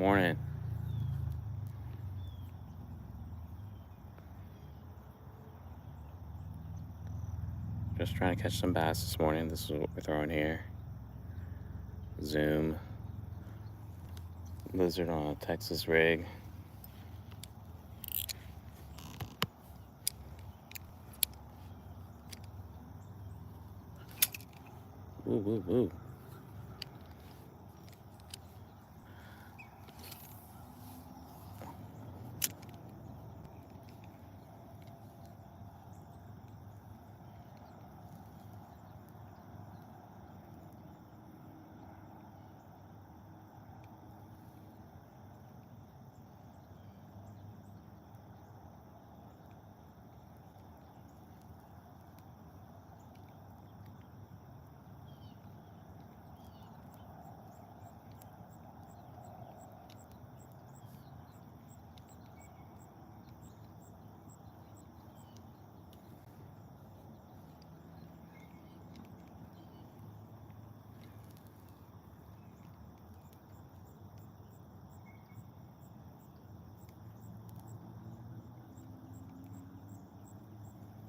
morning. Just trying to catch some bass this morning. This is what we're throwing here. Zoom. Lizard on a Texas rig. Woo, woo, woo.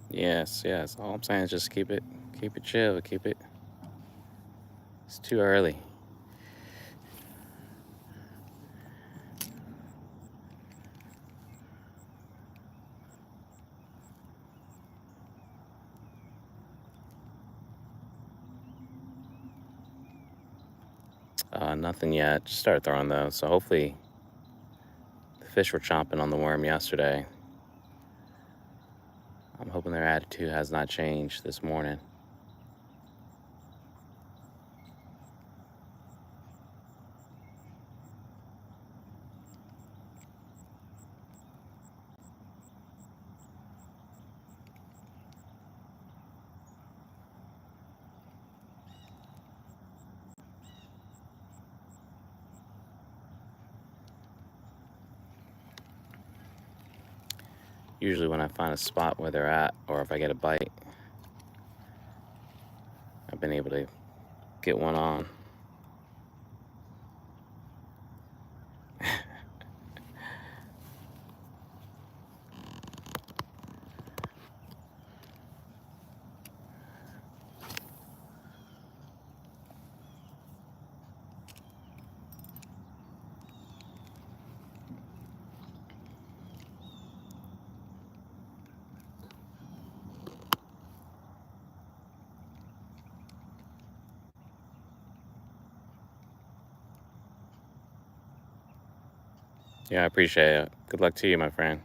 Yes. All I'm saying is just keep it chill. It's too early. Nothing yet. Just started throwing those. So hopefully the fish were chomping on the worm yesterday. I'm hoping their attitude has not changed this morning. Usually when I find a spot where they're at, or if I get a bite, I've been able to get one on. Yeah, I appreciate it. Good luck to you, my friend.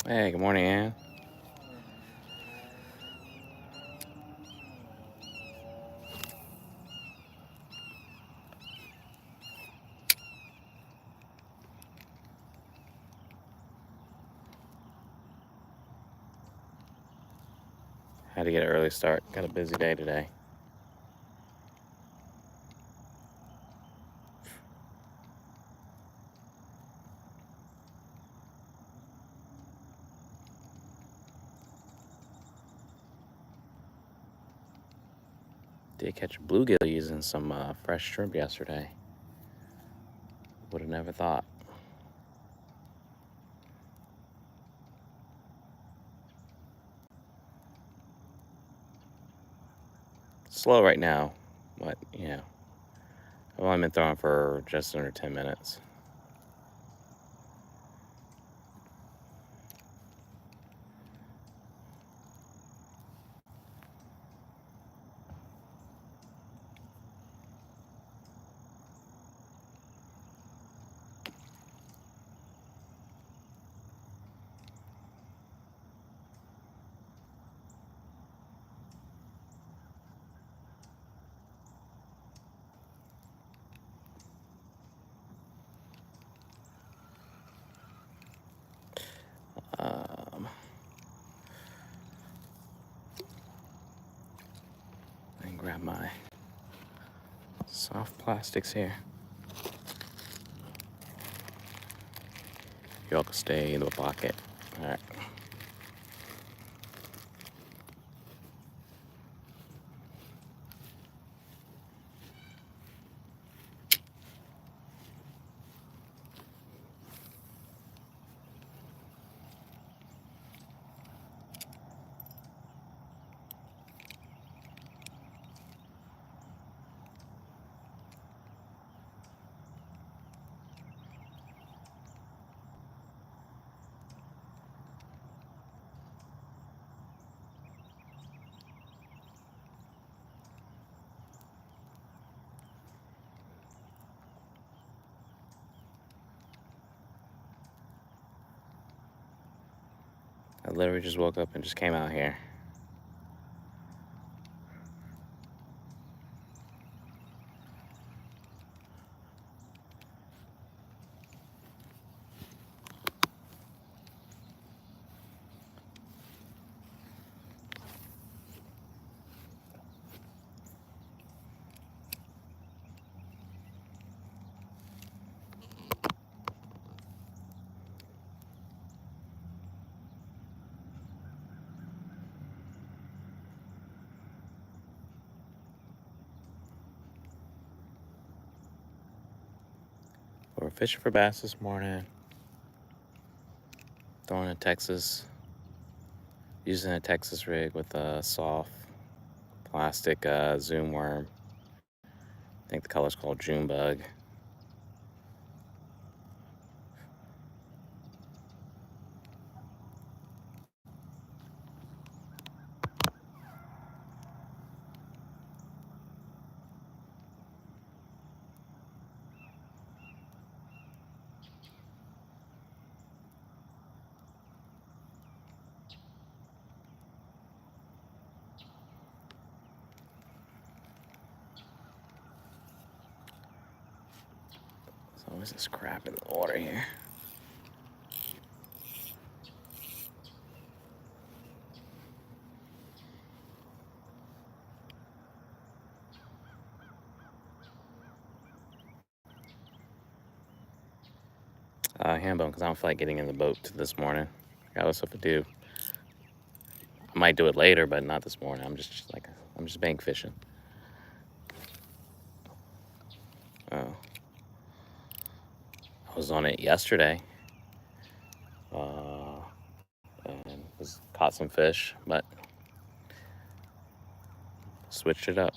Hey, good morning, Ann. Had to get an early start. Got a busy day today. Did catch a bluegill using some fresh shrimp yesterday. Would have never thought. Slow right now, but I've only been throwing for just under 10 minutes. Grab my soft plastics here. You all can stay in the pocket. All right. I literally just woke up and just came out here. We're fishing for bass this morning. Throwing a Texas, using a Texas rig with a soft plastic zoom worm. I think the color's called Junebug. There's always this crap in the water here. Hand bone, because I don't feel like getting in the boat this morning. I got other stuff to do. I might do it later, but not this morning. I'm just bank fishing. Oh, I was on it yesterday, and caught some fish, but switched it up.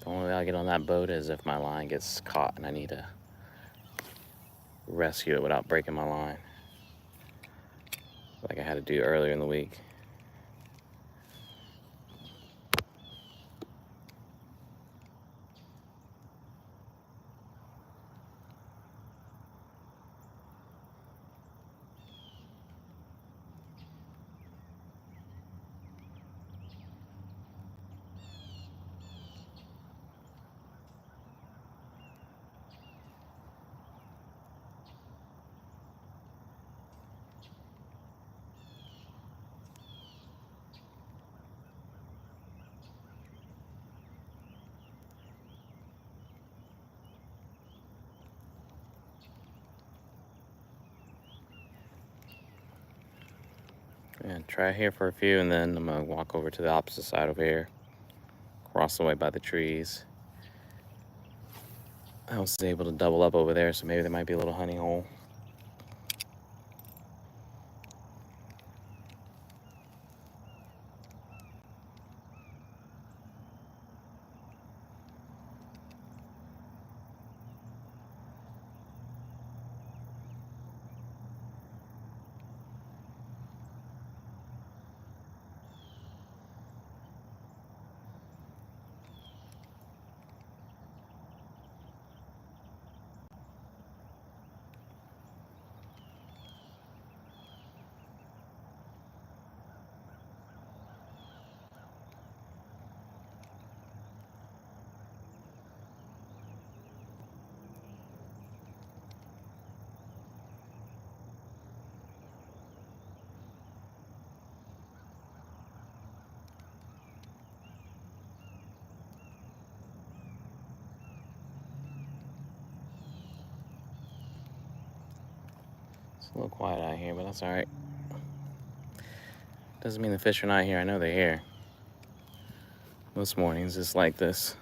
The only way I'll get on that boat is if my line gets caught and I need to rescue it without breaking my line, like I had to do earlier in the week. And try here for a few, and then I'm gonna walk over to the opposite side over here, cross the way by the trees. I was able to double up over there, so maybe there might be a little honey hole. It's a little quiet out here, but that's all right. Doesn't mean the fish are not here. I know they're here. Most mornings it's like this.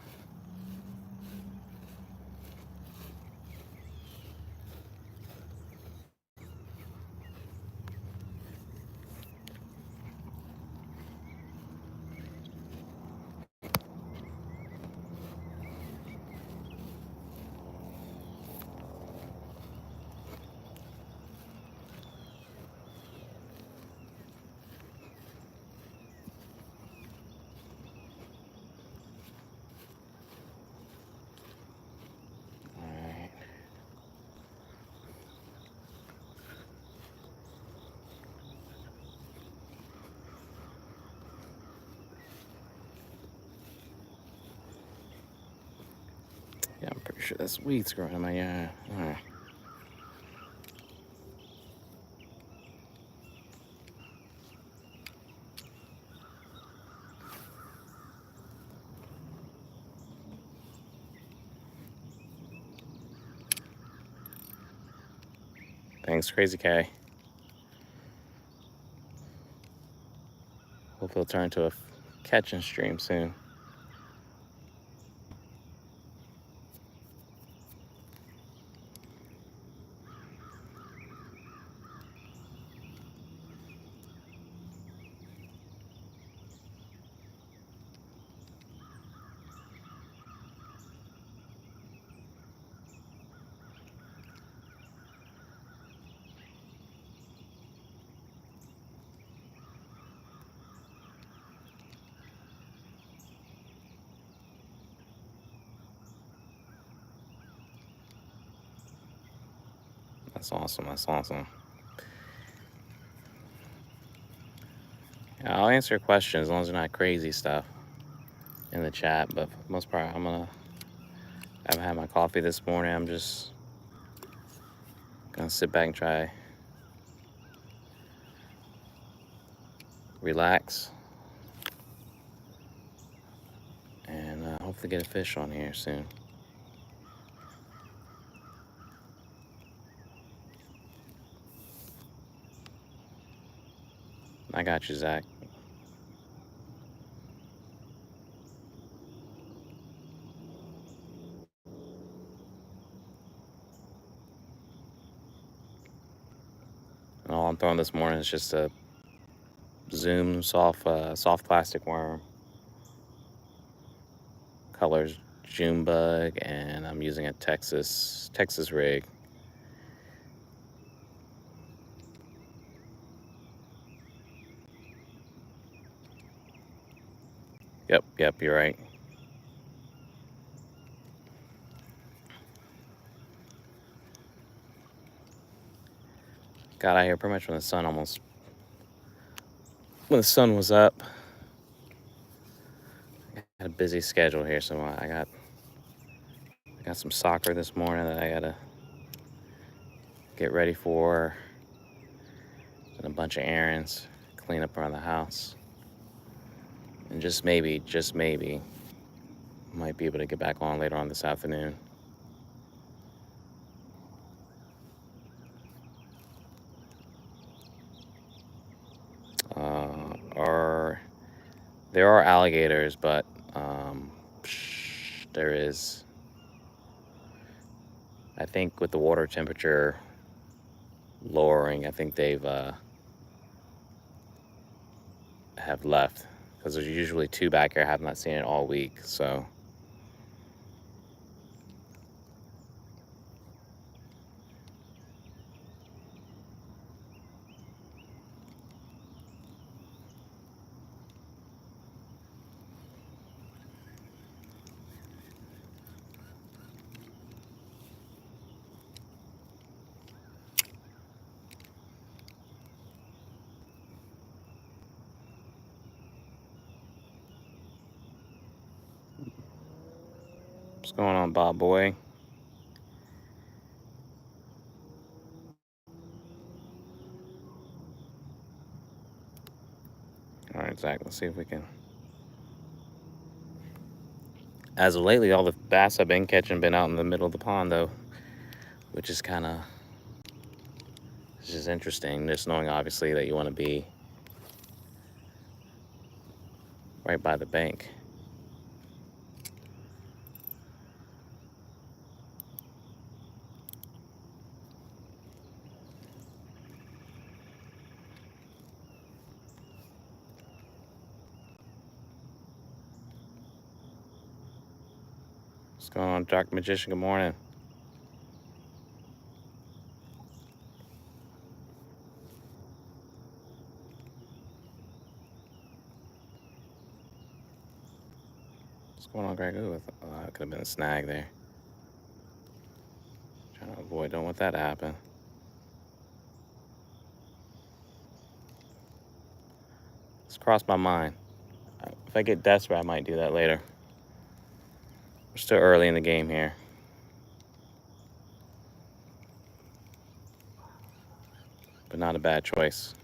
Alright. Yeah, I'm pretty sure that's weeds growing in my yard. Alright. Thanks, Crazy K. Hope it'll turn into a catching stream soon. That's awesome. That's awesome. Yeah, I'll answer questions as long as they're not crazy stuff in the chat. But for the most part, I haven't had my coffee this morning. I'm just gonna sit back and try relax and hopefully get a fish on here soon. I got you, Zach. And all I'm throwing this morning is just a Zoom soft plastic worm. Colors Junebug, and I'm using a Texas rig. Yep, you're right. Got out here pretty much when the sun was up. I had a busy schedule here, so I got some soccer this morning that I gotta get ready for, and a bunch of errands, clean up around the house, and just maybe, might be able to get back on later on this afternoon. There are alligators, but there is, I think with the water temperature lowering, I think they've have left, because there's usually two back here. I have not seen it all week, so. What's going on, Bob Boy? All right, Zach, let's see if we can. As of lately, all the bass I've been catching been out in the middle of the pond, though, which is kind of It's just interesting, just knowing obviously that you want to be right by the bank. What's going on, Dark Magician? Good morning. What's going on, Greg? Ooh, that could have been a snag there. Trying to avoid, don't want that to happen. It's crossed my mind. If I get desperate, I might do that later. We're still early in the game here. But not a bad choice.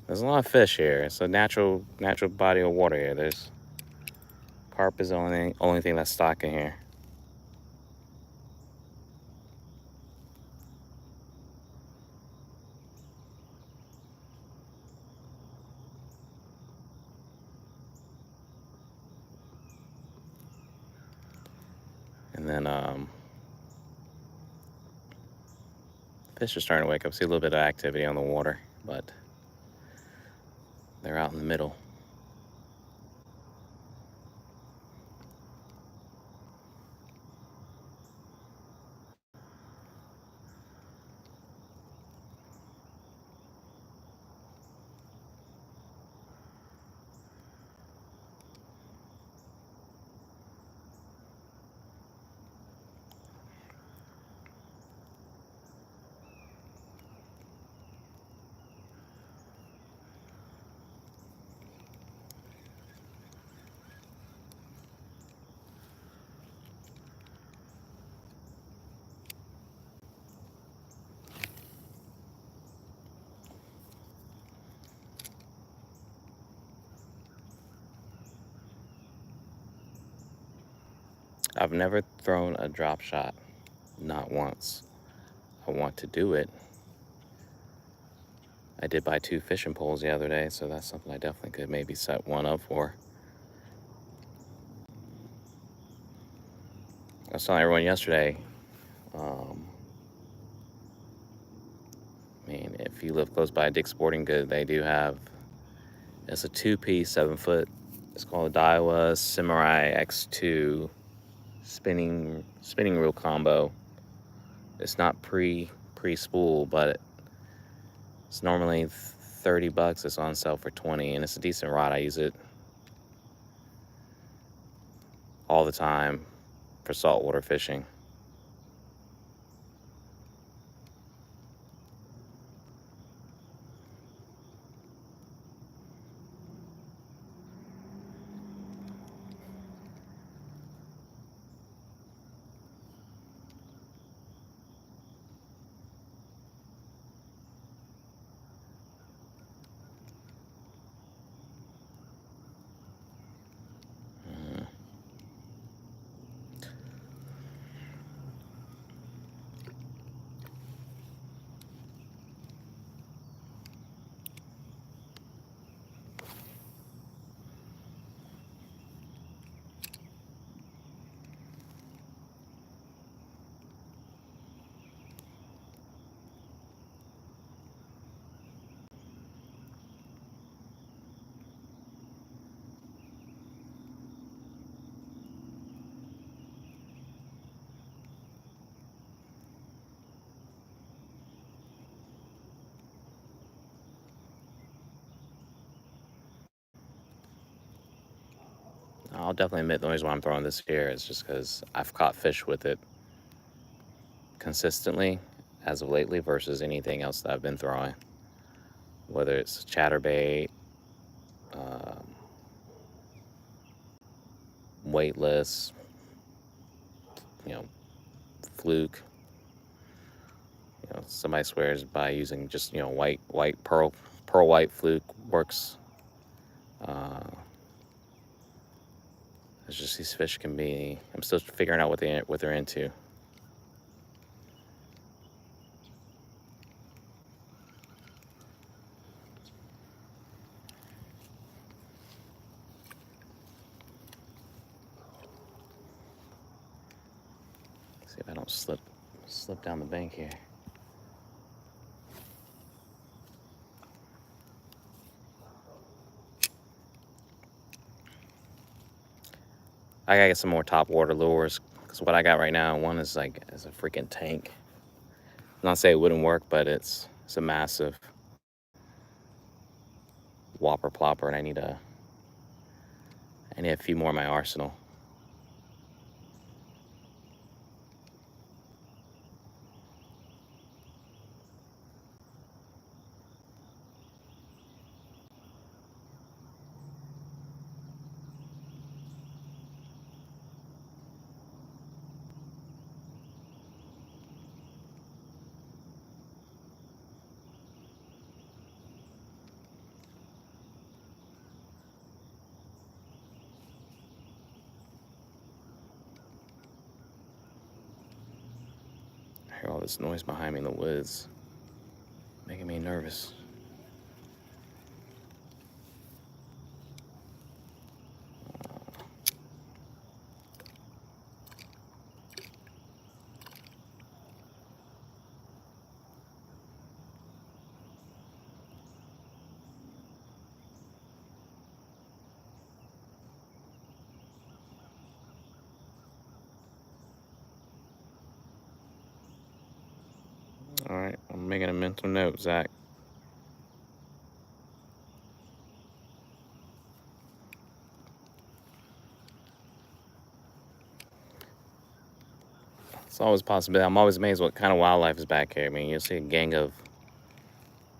There's a lot of fish here. It's a natural body of water here. There's carp is the only thing that's stocking here. And then fish are starting to wake up. See a little bit of activity on the water, but they're out in the middle. I've never thrown a drop shot, not once. I want to do it. I did buy 2 fishing poles the other day, so that's something I definitely could maybe set one up for. I was telling everyone yesterday, I mean, if you live close by Dick's Sporting Good, they do have, it's a 2-piece, 7-foot. It's called a Daiwa Samurai X2 spinning reel combo. It's not pre-spool, but it's normally $30. It's on sale for $20, and it's a decent rod. I use it all the time for saltwater fishing. I'll definitely admit the reason why I'm throwing this here is just because I've caught fish with it consistently as of lately versus anything else that I've been throwing. Whether it's chatterbait, weightless, fluke. Somebody swears by using just white pearl white fluke works. It's just these fish can be. I'm still figuring out what they're into. See if I don't slip down the bank here. I gotta get some more top water lures, because what I got right now, one is like a freaking tank. Not say it wouldn't work, but it's a massive whopper plopper, and I need a few more in my arsenal. I hear all this noise behind me in the woods, making me nervous. All right, I'm making a mental note, Zach. It's always a possibility. I'm always amazed what kind of wildlife is back here. I mean, you'll see a gang of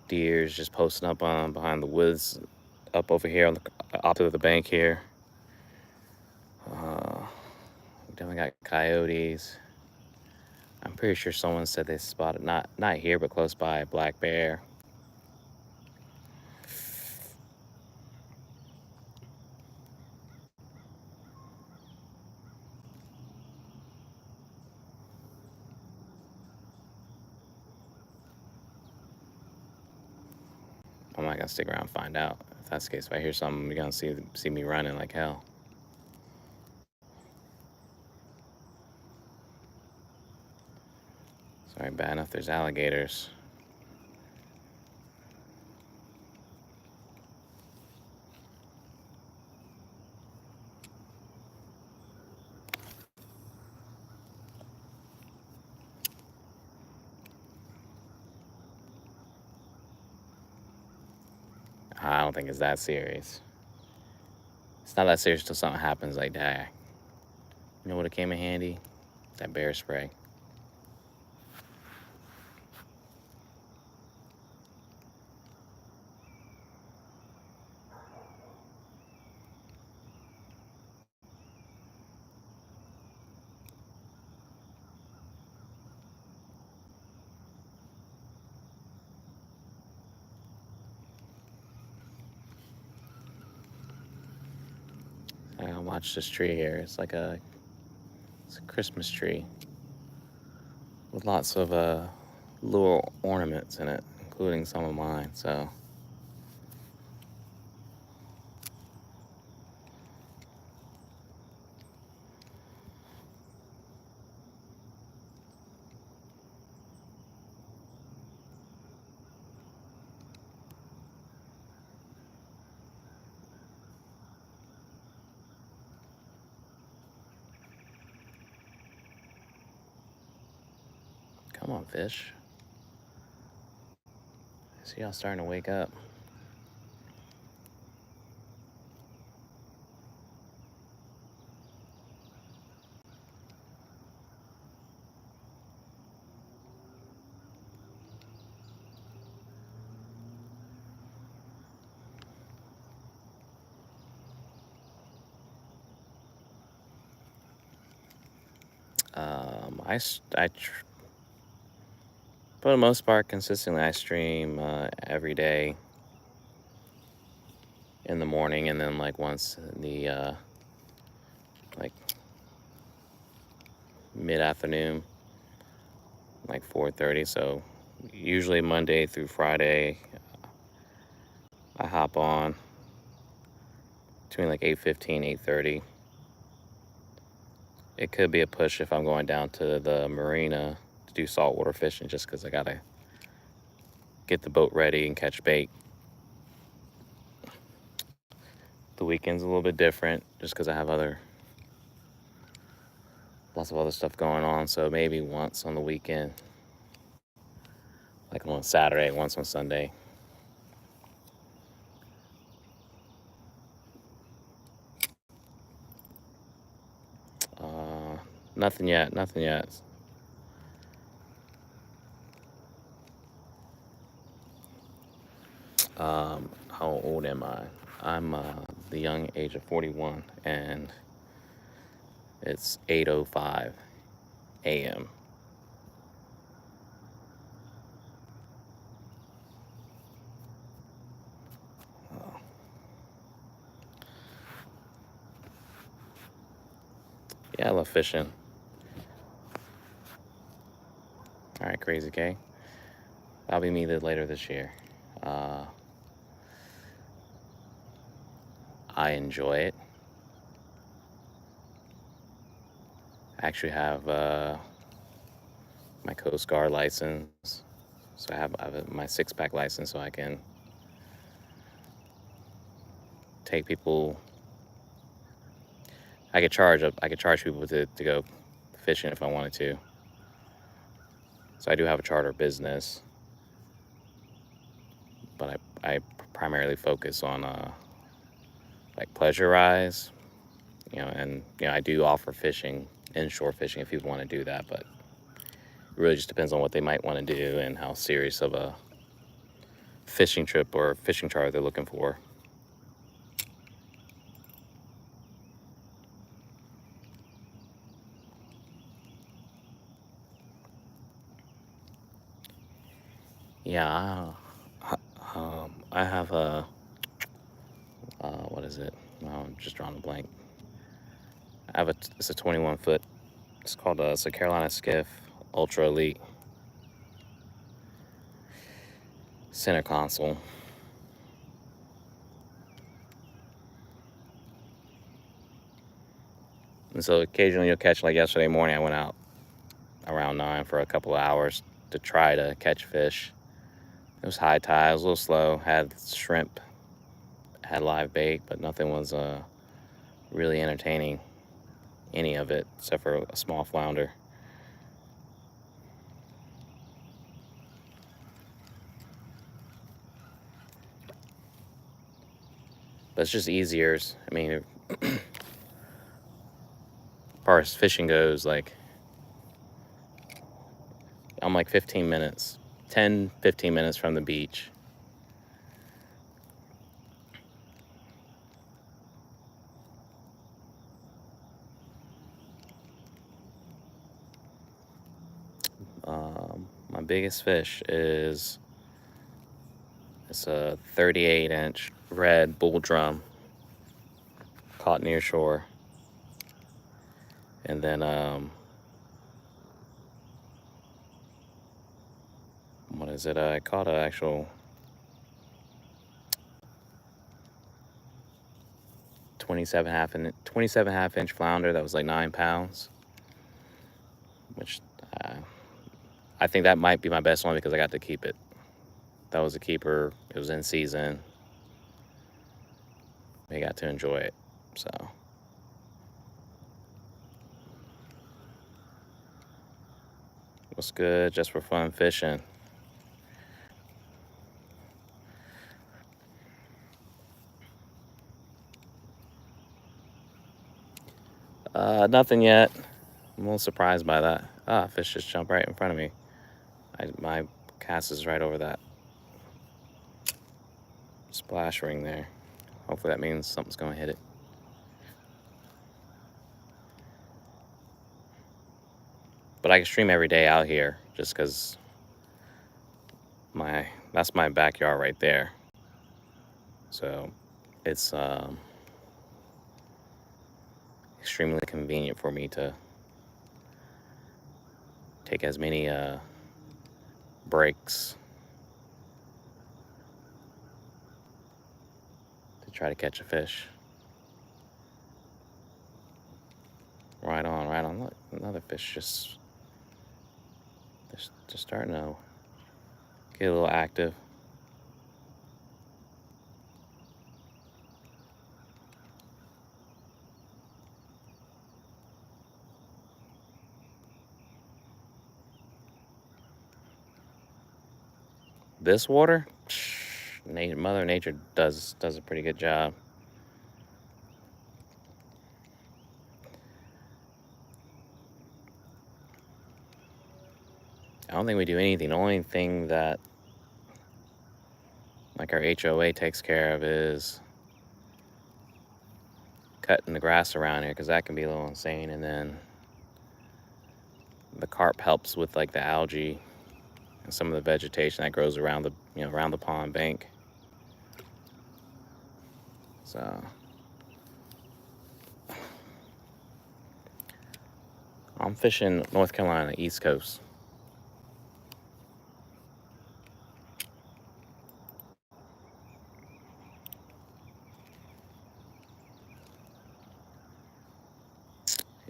deers just posting up behind the woods, up over here on the opposite of the bank here. Then we got coyotes. I'm pretty sure someone said they spotted, not here, but close by, a black bear. I'm not gonna stick around and find out. If that's the case, if I hear something, you're gonna see me running like hell. Sorry, bad enough there's alligators. I don't think it's that serious. It's not that serious till something happens like that. You know what it came in handy? That bear spray. I gotta watch this tree here. It's a Christmas tree with lots of little ornaments in it, including some of mine. So come on, fish. I see y'all starting to wake up. For the most part, consistently, I stream every day in the morning, and then like once in the like mid-afternoon, like 4:30. So usually Monday through Friday, I hop on between like 8:15, 8:30. It could be a push if I'm going down to the marina to do saltwater fishing, just because I gotta get the boat ready and catch bait. The weekend's a little bit different, just because I have lots of other stuff going on. So maybe once on the weekend, like on Saturday, once on Sunday. Uh, Nothing yet. Nothing yet. How old am I? I'm the young age of 41, and it's 8:05 a.m. Yeah, I love fishing. All right, Crazy K. That'll be me later this year. Uh, I enjoy it. I actually have my Coast Guard license, so I have my 6-pack license, so I can take people. I could charge people to go fishing if I wanted to. So I do have a charter business, but I primarily focus on like pleasure rides, and I do offer fishing, inshore fishing, if people want to do that, but it really just depends on what they might want to do and how serious of a fishing trip or fishing charter they're looking for. Yeah, I have a what is it? Oh, I'm just drawing a blank. It's a 21-foot. It's a Carolina Skiff Ultra Elite center console. And so occasionally you'll catch, like yesterday morning, I went out around 9 for a couple of hours to try to catch fish. It was high tide, it was a little slow, had shrimp, had live bait, but nothing was really entertaining, any of it, except for a small flounder. But it's just easier. I mean, as far as fishing goes, like, I'm like 15 minutes, 10, 15 minutes from the beach. My biggest fish is it's a 38-inch red bull drum caught near shore. And then, what is it? I caught an actual 27 half inch flounder that was like 9 pounds, which uh, I think that might be my best one because I got to keep it. That was a keeper. It was in season. We got to enjoy it. So what's good? Just for fun fishing. Nothing yet. I'm a little surprised by that. Fish just jumped right in front of me. My cast is right over that splash ring there. Hopefully that means something's going to hit it. But I can stream every day out here just because that's my backyard right there. So it's extremely convenient for me to take as many breaks to try to catch a fish. Right on, right on. Look, another fish just starting to get a little active. This water, Mother Nature does a pretty good job. I don't think we do anything. The only thing that like our HOA takes care of is cutting the grass around here, because that can be a little insane. And then the carp helps with like the algae and some of the vegetation that grows around the around the pond bank. So I'm fishing North Carolina, East Coast.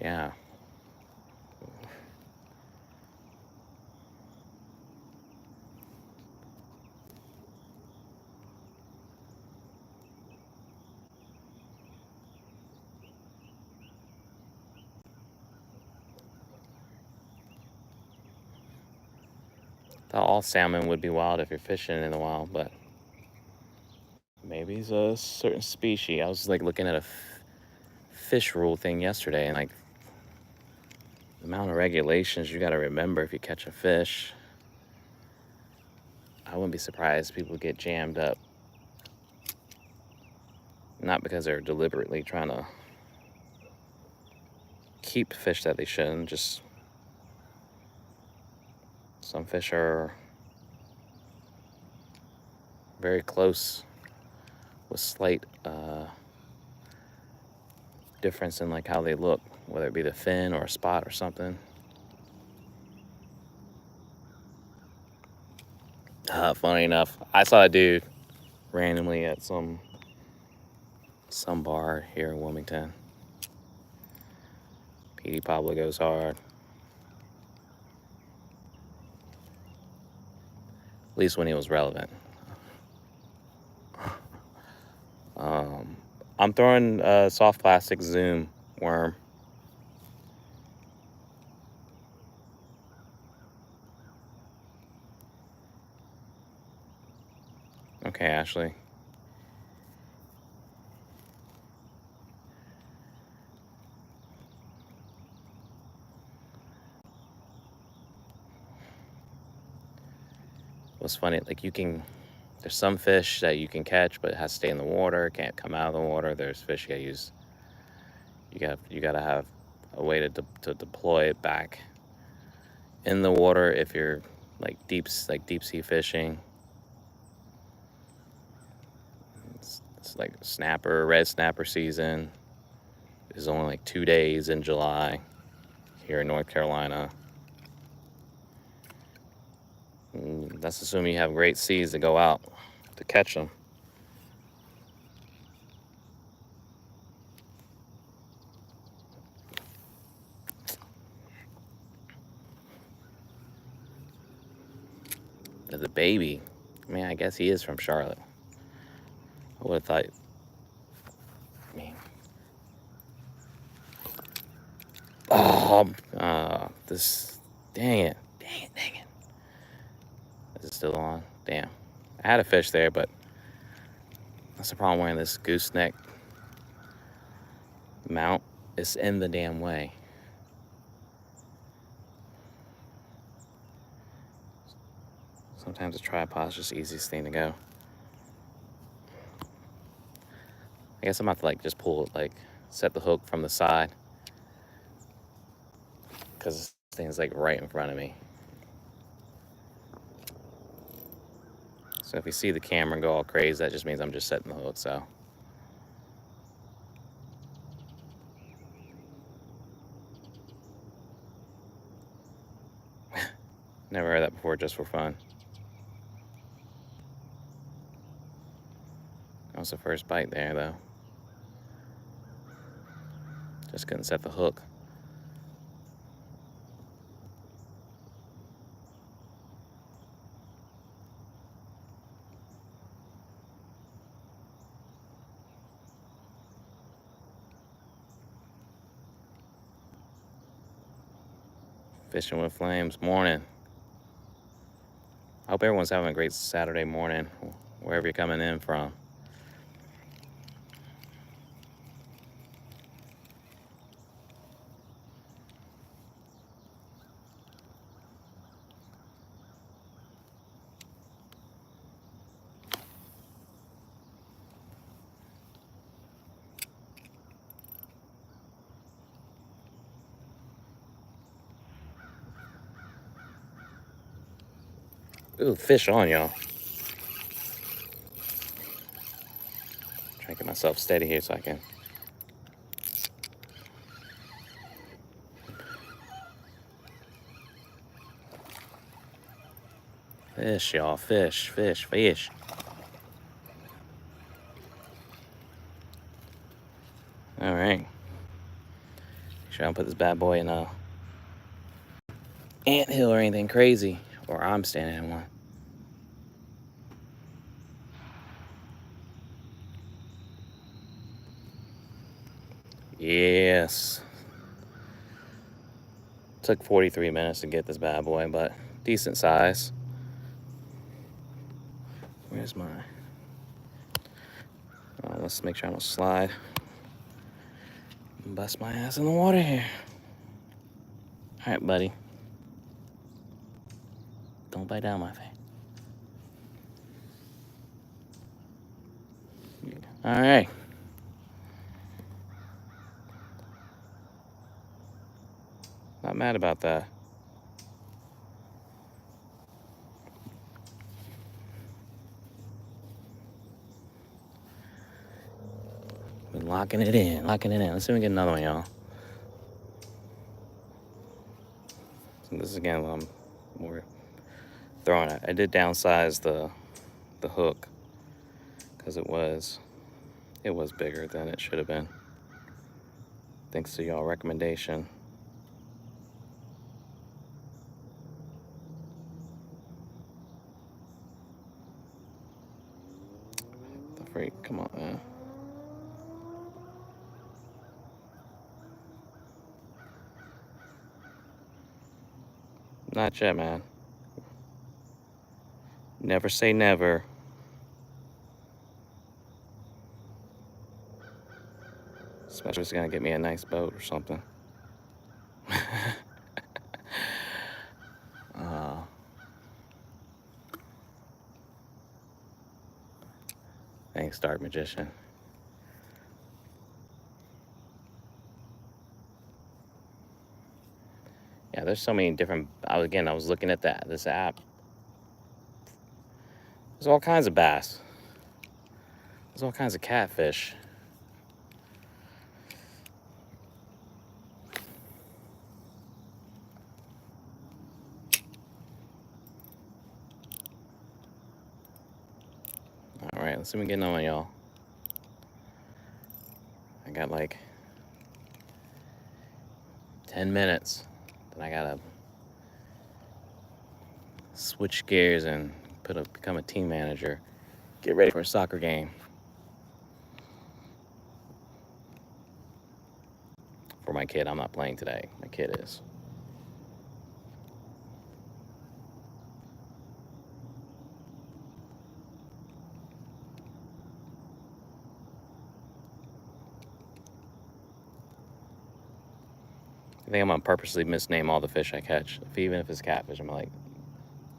Yeah. Thought all salmon would be wild if you're fishing in the wild, but maybe it's a certain species. I was like looking at a fish rule thing yesterday, and like the amount of regulations you got to remember if you catch a fish. I wouldn't be surprised people get jammed up. Not because they're deliberately trying to keep fish that they shouldn't, just some fish are very close with slight difference in like how they look, whether it be the fin or a spot or something. Funny enough, I saw a dude randomly at some bar here in Wilmington. Petey Pablo goes hard. At least when he was relevant. I'm throwing a soft plastic Zoom worm. Okay, Ashley. What's funny, like there's some fish that you can catch, but it has to stay in the water, can't come out of the water. There's fish you gotta have a way to deploy it back in the water if you're like deep sea fishing. It's like red snapper season is only like 2 days in July here in North Carolina. That's assuming you have great seas to go out to catch them. The baby, I mean, I guess he is from Charlotte. I would have thought. I mean, this. Dang it. Is it still on? Damn. I had a fish there, but that's the problem wearing this gooseneck mount. It's in the damn way. Sometimes a tripod's just the easiest thing to go. I guess I'm about to like just pull it, like set the hook from the side, because this thing's like right in front of me. So if you see the camera go all crazy, that just means I'm just setting the hook. So Never heard that before, just for fun. That was the first bite there, though. Just couldn't set the hook. Fishing with Flames, morning. I hope everyone's having a great Saturday morning, wherever you're coming in from. Ooh, fish on, y'all. Trying to get myself steady here so I can. Fish, y'all. Fish, fish, fish. All right. Make sure I don't put this bad boy in a anthill or anything crazy, or I'm standing in one. Yes. Took 43 minutes to get this bad boy, but decent size. Where's my... Oh, let's make sure I don't slide. Bust my ass in the water here. All right, buddy. Don't bite down my face. All right. Not mad about that. Been locking it in, locking it in. Let's see if we can get another one, y'all. So this is again what we're throwing it. I did downsize the hook because it was bigger than it should have been. Thanks to y'all recommendation. The freak, come on, man. Not yet, man. Never say never. Especially if it's gonna get me a nice boat or something. Thanks, Dark Magician. Yeah, there's so many different. I was looking at this app. There's all kinds of bass. There's all kinds of catfish. All right, let's see if we can get on, y'all. I got like 10 minutes. Then I gotta switch gears and become a team manager. Get ready for a soccer game. For my kid, I'm not playing today. My kid is. I think I'm gonna purposely misname all the fish I catch. Even if it's catfish, I'm like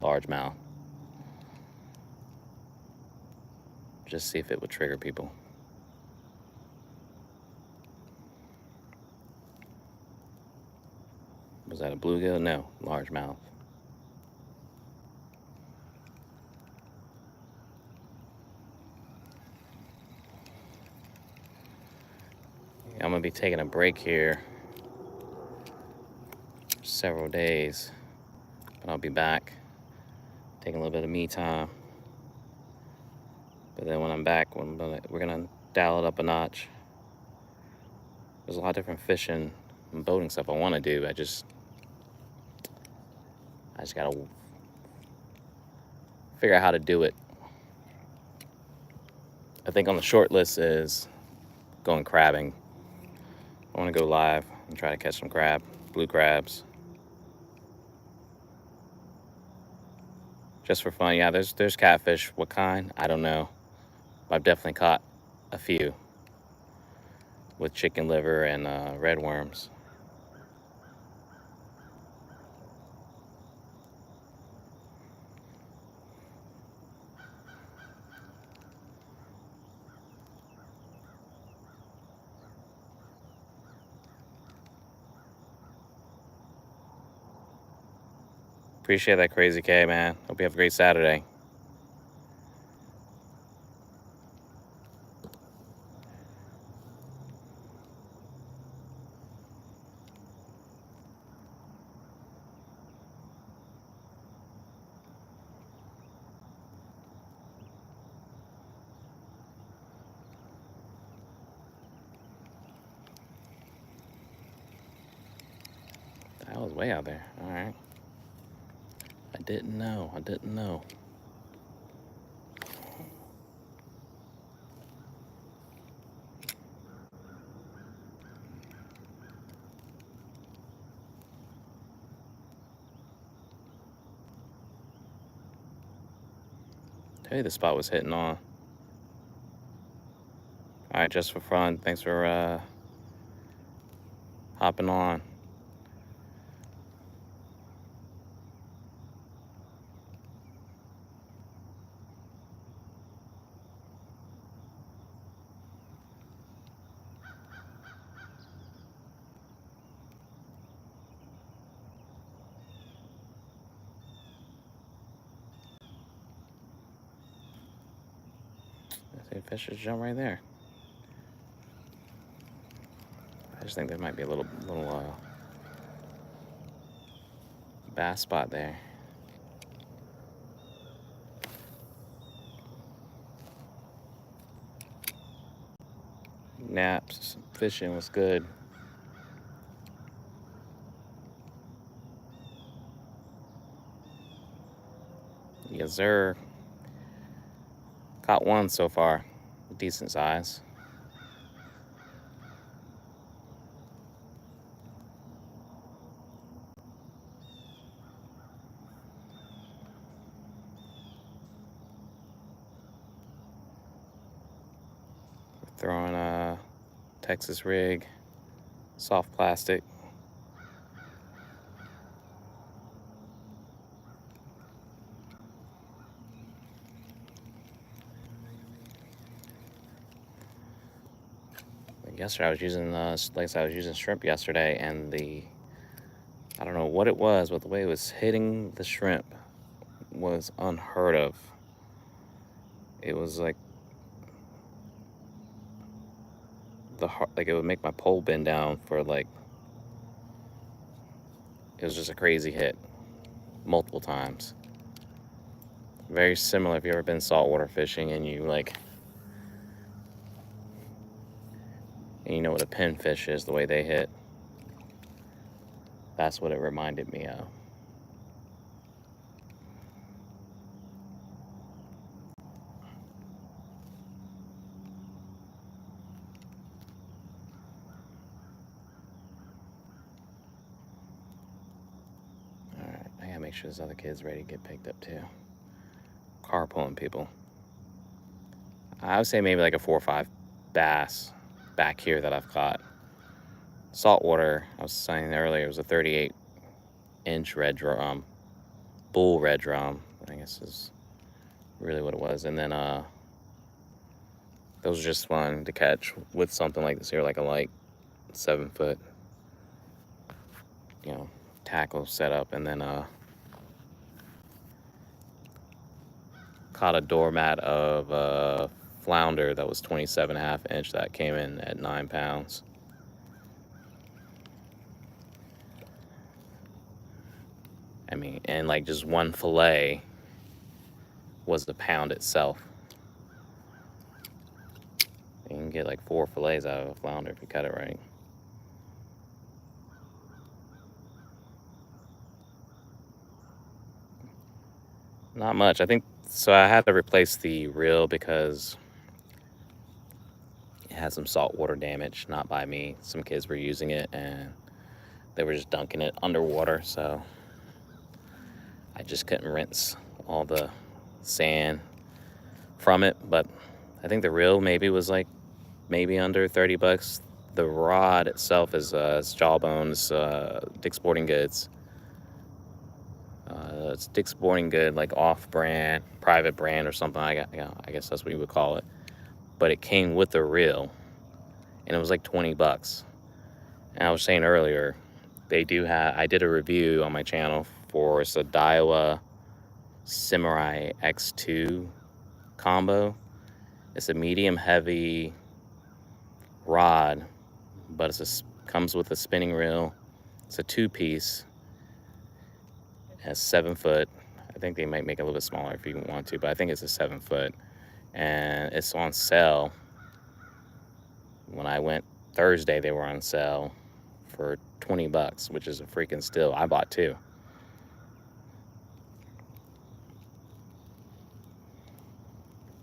largemouth. Just see if it would trigger people. Was that a bluegill? No, largemouth. I'm gonna be taking a break here for several days. But I'll be back, taking a little bit of me time. But then when I'm back, we're gonna dial it up a notch. There's a lot of different fishing and boating stuff I want to do. I just gotta figure out how to do it. I think on the short list is going crabbing. I want to go live and try to catch some blue crabs. Just for fun. Yeah, there's catfish. What kind? I don't know. I've definitely caught a few with chicken liver and red worms. Appreciate that, Crazy K, man. Hope you have a great Saturday. That was way out there. All right. I didn't know. Tell you the spot was hitting on. All right, just for fun. Thanks for hopping on. I think fish just jump right there. I just think there might be a little bass spot there. Naps, fishing was good. Yes, sir. Caught one so far, decent size. Throwing a Texas rig, soft plastic. Yesterday I was using shrimp yesterday, and I don't know what it was, but the way it was hitting the shrimp was unheard of. It was like it would make my pole bend down for like, it was just a crazy hit multiple times. Very similar if you've ever been saltwater fishing and you know what a pinfish is, the way they hit. That's what it reminded me of. Alright, I gotta make sure this other kid's ready to get picked up too. Car pulling people. I would say maybe like a 4 or 5 bass back here that I've caught. Saltwater, I was saying earlier, it was a 38-inch red drum, bull red drum, I guess is really what it was. And then those are just fun to catch with something like this here, like a light 7-foot, tackle setup. And then caught a doormat of flounder that was 27.5 inch that came in at 9 pounds. I mean, and like just one fillet was the pound itself. You can get like 4 fillets out of a flounder if you cut it right. Not much. I think so. I had to replace the reel because it had some saltwater damage, not by me. Some kids were using it and they were just dunking it underwater, so I just couldn't rinse all the sand from it. But I think the reel maybe was like maybe under $30. The rod itself is Jawbones, Dick's Sporting Goods. It's Dick's Sporting Good, like off-brand, private brand or something. I guess that's what you would call it. But it came with the reel, and it was like $20. And I was saying earlier, they do have. I did a review on my channel for it's a Daiwa Samurai X2 combo. It's a medium heavy rod, but comes with a spinning reel. It's a 2-piece. It's 7 foot. I think they might make it a little bit smaller if you want to, but I think it's a 7 foot, and it's on sale. When I went Thursday, they were on sale for $20, which is a freaking steal. I bought 2.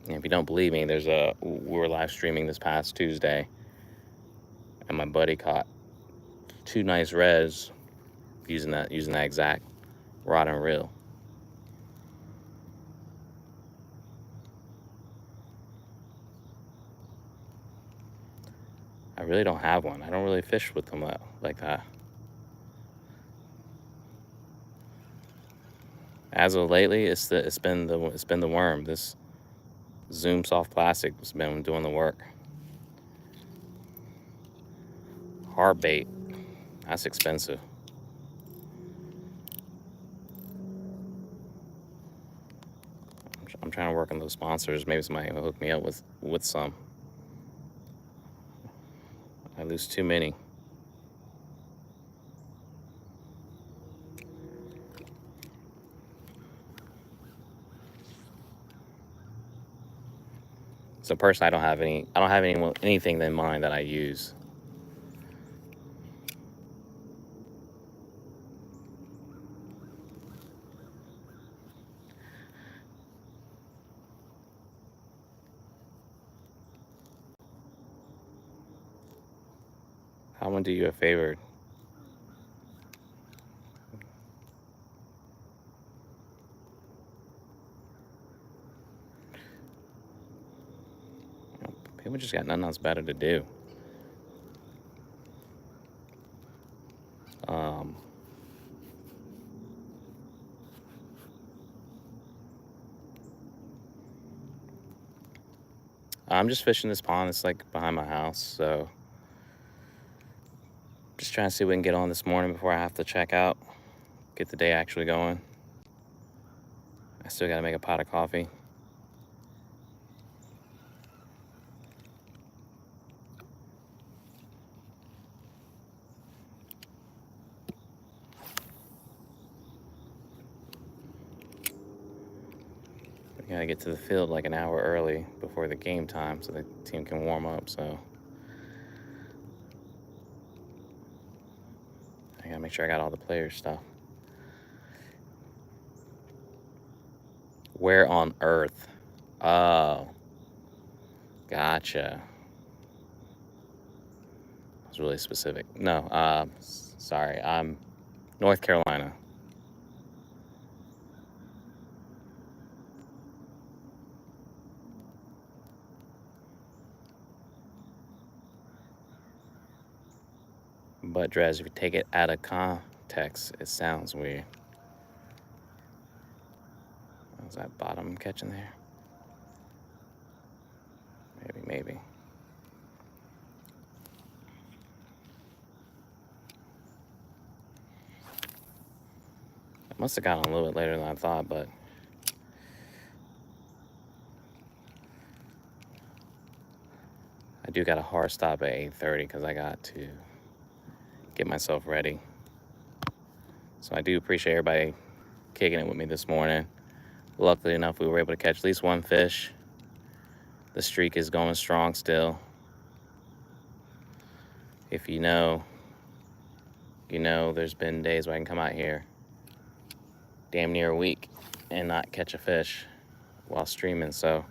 And if you don't believe me, we were live streaming this past Tuesday, and my buddy caught 2 nice reds using that exact rod and reel. I really don't have one. I don't really fish with them like that. As of lately, it's been the worm. This Zoom soft plastic has been doing the work. Hard bait, that's expensive. I'm trying to work on those sponsors. Maybe somebody will hook me up with some. I lose too many. So personally, I don't have anything in mind that I use. I want to do you a favor. People just got nothing else better to do. I'm just fishing this pond. It's like behind my house, so just trying to see what we can get on this morning before I have to check out, get the day actually going. I still got to make a pot of coffee. We gotta get to the field like an hour early before the game time so the team can warm up, so I gotta make sure I got all the players' stuff. Where on earth? Oh, gotcha. I was really specific. No, sorry, I'm North Carolina. But Drez, if you take it out of context, it sounds weird. Was that bottom catching there? Maybe. I must have gotten a little bit later than I thought, but I do got a hard stop at 8:30 because I got to get myself ready. So I do appreciate everybody kicking it with me this morning. Luckily enough, we were able to catch at least one fish. The streak is going strong still. If you know, there's been days where I can come out here damn near a week and not catch a fish while streaming. So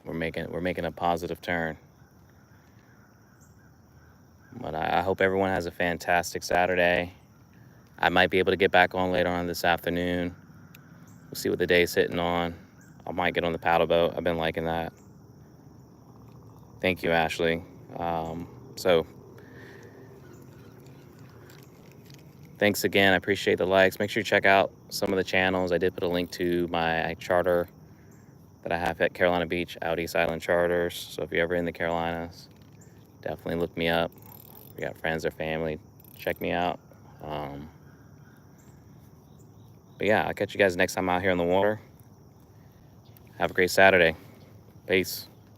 we're making a positive turn. But I hope everyone has a fantastic Saturday. I might be able to get back on later on this afternoon. We'll see what the day's hitting on. I might get on the paddle boat. I've been liking that. Thank you, Ashley. So thanks again. I appreciate the likes. Make sure you check out some of the channels. I did put a link to my charter that I have at Carolina Beach, Out East Island Charters. So if you're ever in the Carolinas, definitely look me up. If you got friends or family, check me out. But yeah, I'll catch you guys next time out here on the water. Have a great Saturday. Peace.